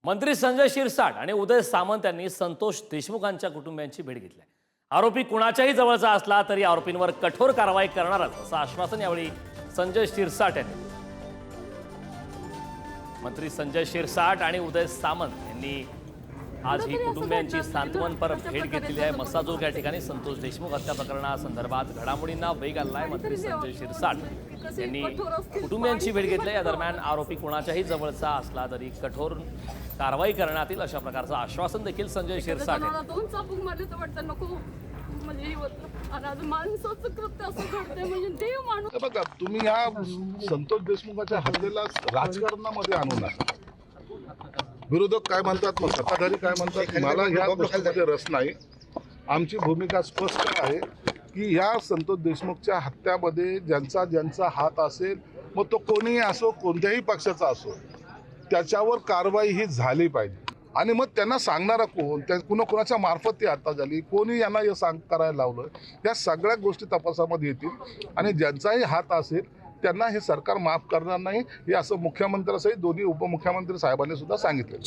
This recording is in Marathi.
मंत्री संजय शिरसाट आणि उदय सामंत यांनी संतोष देशमुखांच्या कुटुंबियांची भेट घेतली. आरोपी कुणाच्याही जवळचा असला तरी आरोपींवर कठोर कारवाई करणारच असं आश्वासन यावेळी संजय शिरसाट यांनी दिलं. मंत्री संजय शिरसाट आणि उदय सामंत यांनी आज ही कुटुंबियांची सांत्वनपर भेट घेतलेली आहे. मसाजोग या ठिकाणी संतोष देशमुख हत्या प्रकरणासंदर्भात घडामोडींना वेग आलाय. मंत्री संजय शिरसाट यांनी कुटुंबियांची भेट घेतली. या दरम्यान आरोपी कुणाच्याही जवळचा असला तरी कठोर कारवाई करण्यात येईल अशा प्रकारचं आश्वासन देखील संजय शिरसाट बघा, तुम्ही या संतोष देशमुखाच्या हत्येला राजकारणामध्ये आणू नका. विरोधक काय म्हणतात, मग सत्ताधारी काय म्हणतात, मला ह्या गोष्टीमध्ये रस नाही. आमची भूमिका स्पष्ट आहे की या संतोष देशमुखच्या हत्यामध्ये ज्यांचा हात असेल, मग तो कोणीही असो, कोणत्याही पक्षाचा असो, त्याच्यावर कारवाई ही झाली पाहिजे. आणि मग त्यांना सांगणारा कोण, त्या कुणाच्या मार्फत ती हत्या झाली, कोणी यांना हे करायला लावलं, या सगळ्या गोष्टी तपासामध्ये येतील. आणि ज्यांचाही हात असेल त्यांना हे सरकार माफ करणार नाही, हे असं मुख्यमंत्र्यांसहित दोन्ही उपमुख्यमंत्री साहेबांनी सुद्धा सांगितलं.